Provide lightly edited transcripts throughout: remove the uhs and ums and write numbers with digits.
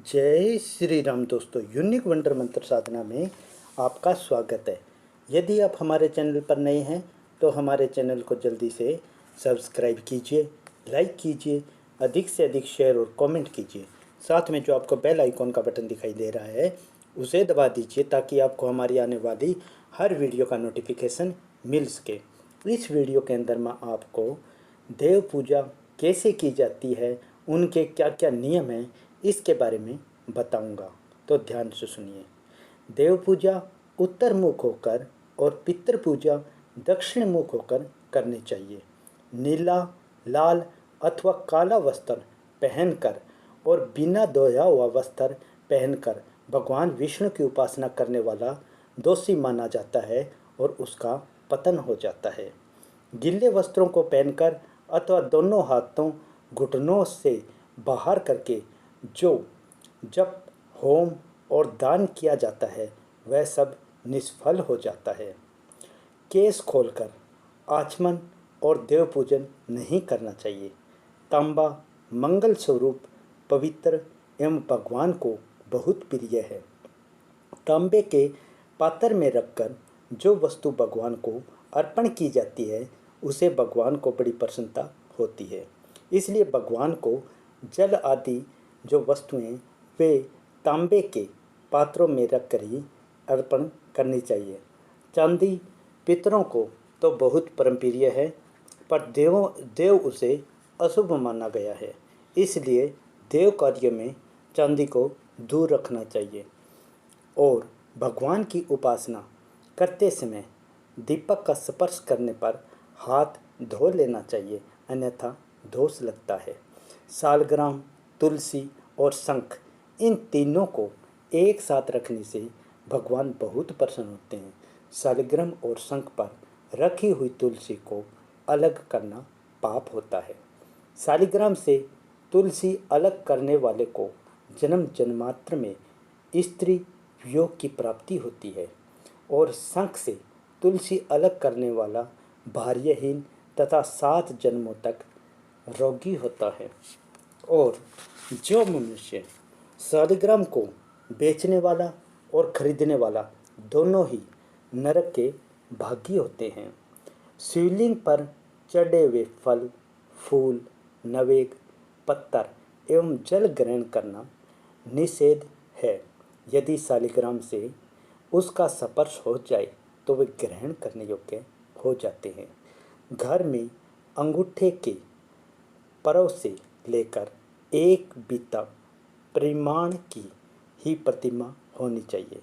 जय श्री राम दोस्तों, unique wonder मंत्र साधना में आपका स्वागत है। यदि आप हमारे चैनल पर नए हैं तो हमारे चैनल को जल्दी से सब्सक्राइब कीजिए, लाइक कीजिए, अधिक से अधिक शेयर और कमेंट कीजिए। साथ में जो आपको बेल आइकॉन का बटन दिखाई दे रहा है उसे दबा दीजिए ताकि आपको हमारी आने वाली हर वीडियो का नोटिफिकेशन मिल सके। इस वीडियो के अंदर मैं आपको देव पूजा कैसे की जाती है, उनके क्या क्या नियम हैं, इसके बारे में बताऊंगा, तो ध्यान से सुनिए। देव पूजा उत्तर मुख होकर और पितृ पूजा दक्षिण मुख होकर करनी चाहिए। नीला, लाल अथवा काला वस्त्र पहनकर और बिना धोया हुआ वस्त्र पहनकर भगवान विष्णु की उपासना करने वाला दोषी माना जाता है और उसका पतन हो जाता है। गीले वस्त्रों को पहनकर अथवा दोनों हाथों घुटनों से बाहर करके जो जप, होम और दान किया जाता है वह सब निष्फल हो जाता है। केस खोलकर आचमन और देव पूजन नहीं करना चाहिए। तांबा मंगल स्वरूप, पवित्र एवं भगवान को बहुत प्रिय है। तांबे के पात्र में रखकर जो वस्तु भगवान को अर्पण की जाती है उसे भगवान को बड़ी प्रसन्नता होती है। इसलिए भगवान को जल आदि जो वस्तुएं वे तांबे के पात्रों में रखकर ही अर्पण करनी चाहिए। चांदी पितरों को तो बहुत परमप्रिय है, पर देव उसे अशुभ माना गया है। इसलिए देव कार्य में चांदी को दूर रखना चाहिए। और भगवान की उपासना करते समय दीपक का स्पर्श करने पर हाथ धो लेना चाहिए, अन्यथा दोष लगता है। सालग्राम, तुलसी और शंख, इन तीनों को एक साथ रखने से भगवान बहुत प्रसन्न होते हैं। सालग्राम और शंख पर रखी हुई तुलसी को अलग करना पाप होता है। सालिग्राम से तुलसी अलग करने वाले को जन्म जन्मांतर में स्त्री वियोग की प्राप्ति होती है और शंख से तुलसी अलग करने वाला भार्यहीन तथा 7 जन्मों तक रोगी होता है। और जो मनुष्य सालिग्राम को बेचने वाला और खरीदने वाला दोनों ही नरक के भागी होते हैं। शिवलिंग पर चढ़े हुए फल, फूल, नवेद, पत्थर एवं जल ग्रहण करना निषेध है। यदि सालिग्राम से उसका स्पर्श हो जाए तो वे ग्रहण करने योग्य हो जाते हैं। घर में अंगूठे के परव से लेकर एक बीता परिमाण की ही प्रतिमा होनी चाहिए।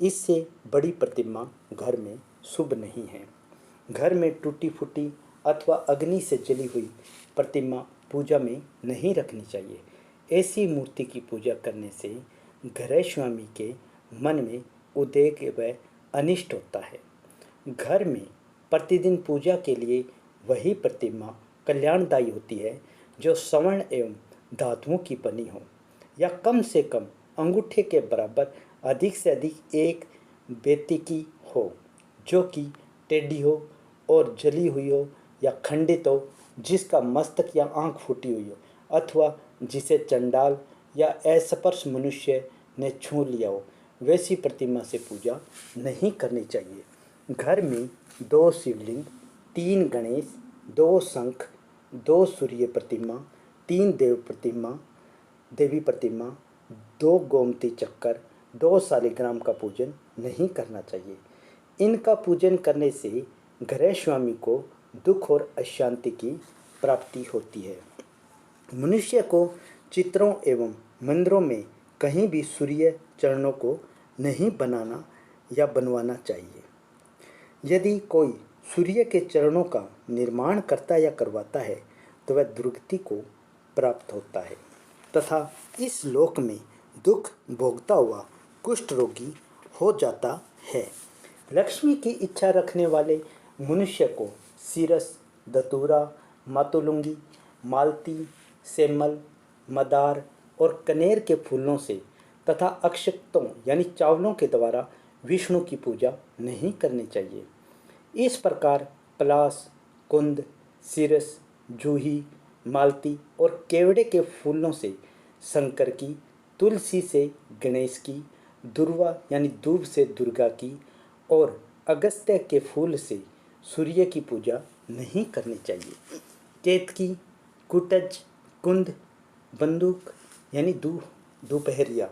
इससे बड़ी प्रतिमा घर में शुभ नहीं है। घर में टूटी फूटी अथवा अग्नि से जली हुई प्रतिमा पूजा में नहीं रखनी चाहिए। ऐसी मूर्ति की पूजा करने से गृह स्वामी के मन में उद्वेग व अनिष्ट होता है। घर में प्रतिदिन पूजा के लिए वही प्रतिमा कल्याणदायी होती है जो स्वर्ण एवं धातुओं की बनी हो या कम से कम अंगूठे के बराबर अधिक से अधिक एक बेती की हो, जो कि टेढ़ी हो और जली हुई हो या खंडित हो, जिसका मस्तक या आंख फूटी हुई हो, अथवा जिसे चंडाल या अस्पर्श मनुष्य ने छू लिया हो, वैसी प्रतिमा से पूजा नहीं करनी चाहिए। घर में 2 शिवलिंग, 3 गणेश, 2 शंख, 2 सूर्य प्रतिमा, 3 देवी प्रतिमा, 2 गोमती चक्कर, 2 सालिग्राम का पूजन नहीं करना चाहिए। इनका पूजन करने से गृह स्वामी को दुख और अशांति की प्राप्ति होती है। मनुष्य को चित्रों एवं मंदिरों में कहीं भी सूर्य चरणों को नहीं बनाना या बनवाना चाहिए। यदि कोई सूर्य के चरणों का निर्माण करता या करवाता है तो वह दुर्गति को प्राप्त होता है तथा इस लोक में दुख भोगता हुआ कुष्ठ रोगी हो जाता है। लक्ष्मी की इच्छा रखने वाले मनुष्य को सीरस, धतूरा, मातुलुंगी, मालती, सेमल, मदार और कनेर के फूलों से तथा अक्षतों यानी चावलों के द्वारा विष्णु की पूजा नहीं करनी चाहिए। इस प्रकार पलाश, कुंद, सीरस, जूही, मालती और केवड़े के फूलों से शंकर की तुलसी से गणेश की, दुर्वा यानी दूब से दुर्गा की और अगस्त्य के फूल से सूर्य की पूजा नहीं करनी चाहिए। केतकी, कुटज, कुंद, बंदूक यानी दोपहरिया,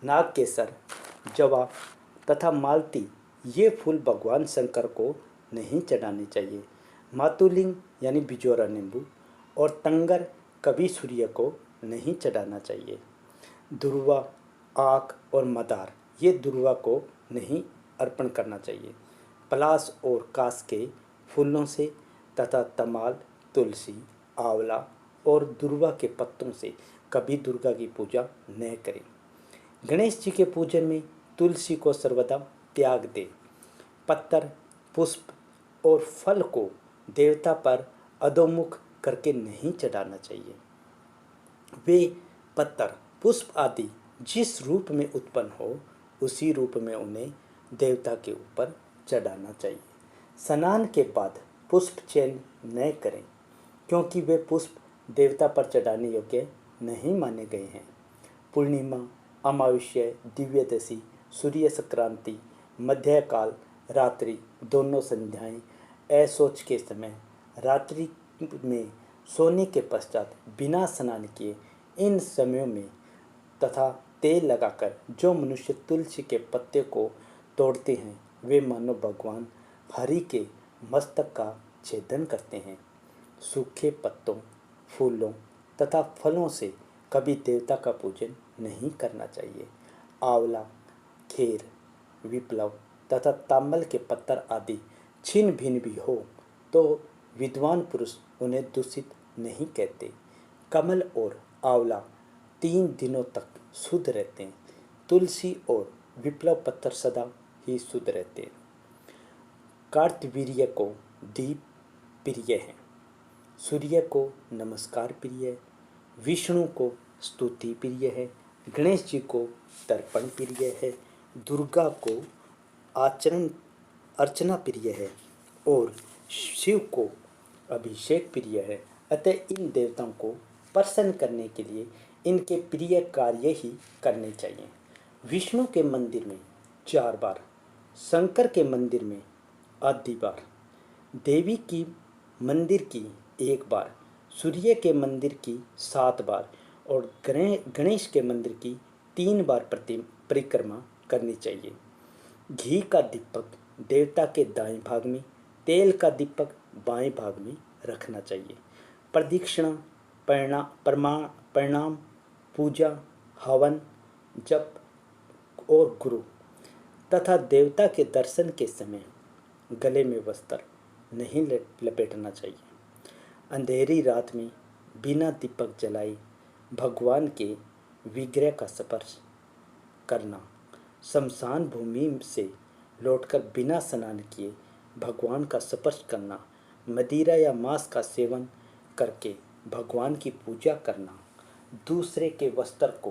नागकेसर, जवा तथा मालती ये फूल भगवान शंकर को नहीं चढ़ाने चाहिए। मातुलिंग यानी बिजोरा नींबू और तंगर कभी सूर्य को नहीं चढ़ाना चाहिए। दुर्वा, आक और मदार ये दुर्वा को नहीं अर्पण करना चाहिए। पलाश और कास के फूलों से तथा तमाल, तुलसी, आंवला और दुर्वा के पत्तों से कभी दुर्गा की पूजा न करें। गणेश जी के पूजन में तुलसी को सर्वदा त्याग दें। पत्थर, पुष्प और फल को देवता पर अधोमुख करके नहीं चढ़ाना चाहिए। वे पत्थर, पुष्प आदि जिस रूप में उत्पन्न हो उसी रूप में उन्हें देवता के ऊपर चढ़ाना चाहिए। स्नान के बाद पुष्प चयन न करें क्योंकि वे पुष्प देवता पर चढ़ाने योग्य नहीं माने गए हैं। पूर्णिमा, अमावस्या, दिव्यदशी, सूर्य संक्रांति, मध्यकाल, रात्रि दोनों संध्याएं, ऐशोच के समय, रात्रि में सोने के पश्चात बिना स्नान किए इन समयों में तथा तेल लगाकर जो मनुष्य तुलसी के पत्ते को तोड़ते हैं वे मानो भगवान हरि के मस्तक का छेदन करते हैं। सूखे पत्तों, फूलों तथा फलों से कभी देवता का पूजन नहीं करना चाहिए। आंवला, खेर, विप्लव तथा तांबल के पत्थर आदि छिन्न भिन्न भी हो तो विद्वान पुरुष उन्हें दूषित नहीं कहते। कमल और आंवला 3 दिनों तक शुद्ध रहते हैं। तुलसी और विप्लव पत्थर सदा ही शुद्ध रहते हैं। कार्तवीर्य को दीप प्रिय है, सूर्य को नमस्कार प्रिय है, विष्णु को स्तुति प्रिय है, गणेश जी को तर्पण प्रिय है, दुर्गा को अर्चना प्रिय है और शिव को अभिषेक प्रिय है। अतः इन देवताओं को प्रसन्न करने के लिए इनके प्रिय कार्य ही करने चाहिए। विष्णु के मंदिर में 4 बार, शंकर के मंदिर में आधी बार, देवी की मंदिर की 1 बार, सूर्य के मंदिर की 7 बार और गणेश के मंदिर की 3 बार परिक्रमा करनी चाहिए। घी का दीपक देवता के दाएं भाग में, तेल का दीपक बाएं भाग में रखना चाहिए। प्रदक्षिणा, प्रणाम, पूजा, हवन, जप और गुरु तथा देवता के दर्शन के समय गले में वस्त्र नहीं लपेटना चाहिए। अंधेरी रात में बिना दीपक जलाए भगवान के विग्रह का स्पर्श करना, शमशान भूमि से लौटकर बिना स्नान किए भगवान का स्पर्श करना, मदिरा या मांस का सेवन करके भगवान की पूजा करना, दूसरे के वस्त्र को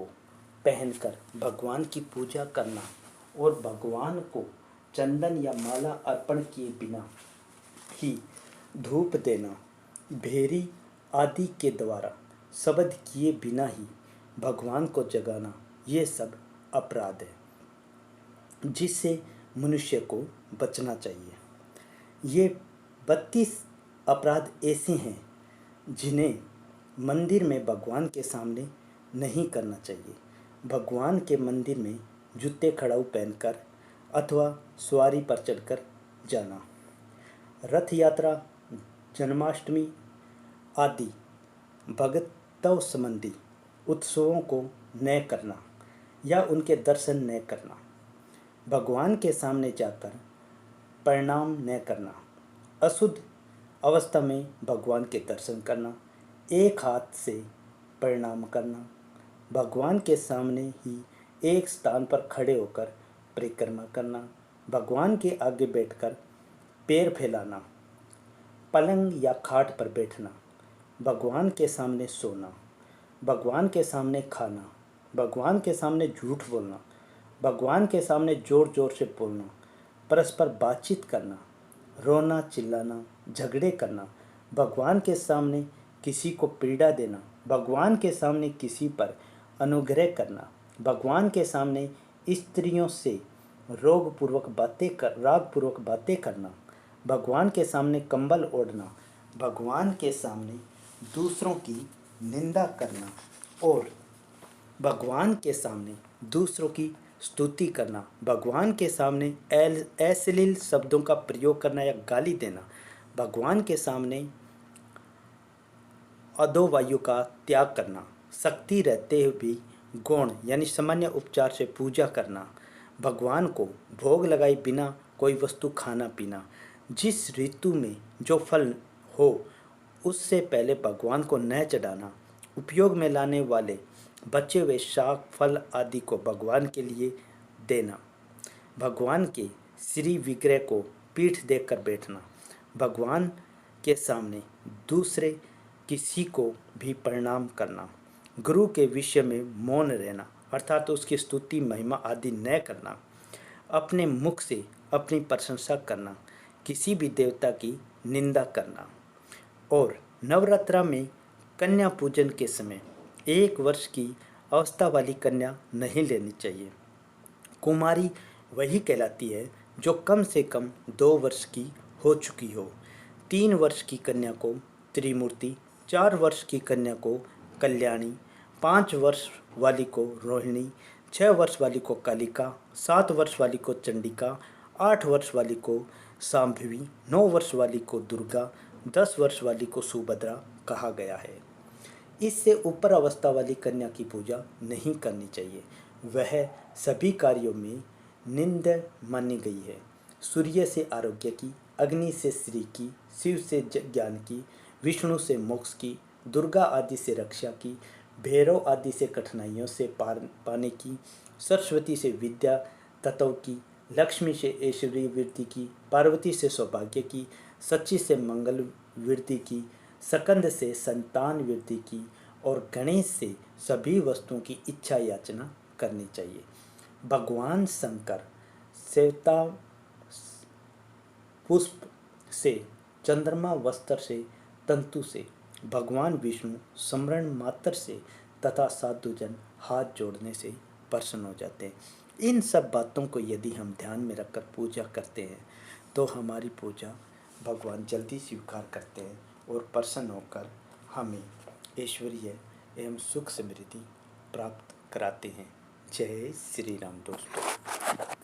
पहनकर भगवान की पूजा करना और भगवान को चंदन या माला अर्पण किए बिना ही धूप देना, भेरी आदि के द्वारा शब्द किए बिना ही भगवान को जगाना, ये सब अपराध है जिससे मनुष्य को बचना चाहिए। ये 32 अपराध ऐसे हैं जिन्हें मंदिर में भगवान के सामने नहीं करना चाहिए। भगवान के मंदिर में जूते खड़ाऊ पहनकर अथवा सवारी पर चढ़कर जाना, रथ यात्रा, जन्माष्टमी आदि भगतों संबंधी उत्सवों को न करना या उनके दर्शन न करना, भगवान के सामने जाकर प्रणाम न करना, अशुद्ध अवस्था में भगवान के दर्शन करना, एक हाथ से प्रणाम करना, भगवान के सामने ही एक स्थान पर खड़े होकर परिक्रमा करना, भगवान के आगे बैठकर पैर फैलाना, पलंग या खाट पर बैठना, भगवान के सामने सोना, भगवान के सामने खाना, भगवान के सामने झूठ बोलना, भगवान के सामने ज़ोर ज़ोर से बोलना, परस्पर बातचीत करना, रोना चिल्लाना, झगड़े करना, भगवान के सामने किसी को पीड़ा देना, भगवान के सामने किसी पर अनुग्रह करना, भगवान के सामने स्त्रियों से रागपूर्वक बातें करना, भगवान के सामने कंबल ओढ़ना, भगवान के सामने दूसरों की निंदा करना और भगवान के सामने दूसरों की स्तुति करना, भगवान के सामने अश्लील शब्दों का प्रयोग करना या गाली देना, भगवान के सामने अधोवायु का त्याग करना, शक्ति रहते हुए भी गौण यानी सामान्य उपचार से पूजा करना, भगवान को भोग लगाए बिना कोई वस्तु खाना पीना, जिस ऋतु में जो फल हो उससे पहले भगवान को न चढ़ाना, उपयोग में लाने वाले बचे हुए शाक फल आदि को भगवान के लिए देना, भगवान के श्री विग्रह को पीठ देकर बैठना, भगवान के सामने दूसरे किसी को भी प्रणाम करना, गुरु के विषय में मौन रहना अर्थात उसकी स्तुति महिमा आदि न करना, अपने मुख से अपनी प्रशंसा करना, किसी भी देवता की निंदा करना और नवरात्रा में कन्या पूजन के समय 1 वर्ष की अवस्था वाली कन्या नहीं लेनी चाहिए। कुमारी वही कहलाती है जो कम से कम 2 वर्ष की हो चुकी हो। 3 वर्ष की कन्या को त्रिमूर्ति, 4 वर्ष की कन्या को कल्याणी, 5 वर्ष वाली को रोहिणी, 6 वर्ष वाली को कालिका, 7 वर्ष वाली को चंडिका, 8 वर्ष वाली को सांभवी, 9 वर्ष वाली को दुर्गा, 10 वर्ष वाली को सुभद्रा कहा गया है। इससे ऊपर अवस्था वाली कन्या की पूजा नहीं करनी चाहिए। वह सभी कार्यों में निंद मानी गई है। सूर्य से आरोग्य की, अग्नि से श्री की, शिव से ज्ञान की, विष्णु से मोक्ष की, दुर्गा आदि से रक्षा की, भैरव आदि से कठिनाइयों से पार पाने की, सरस्वती से विद्या तत्व की, लक्ष्मी से ऐश्वर्य वृद्धि की, पार्वती से सौभाग्य की, सच्ची से मंगल वृद्धि की, सकंद से संतान वृद्धि की और गणेश से सभी वस्तुओं की इच्छा याचना करनी चाहिए। भगवान शंकर सेवता पुष्प से, चंद्रमा वस्त्र से, तंतु से, भगवान विष्णु स्मरण मात्र से तथा साधुजन हाथ जोड़ने से प्रसन्न हो जाते हैं। इन सब बातों को यदि हम ध्यान में रखकर पूजा करते हैं तो हमारी पूजा भगवान जल्दी स्वीकार करते हैं और प्रसन्न होकर हमें ऐश्वर्य एवं सुख समृद्धि प्राप्त कराते हैं। जय श्री राम दोस्तों।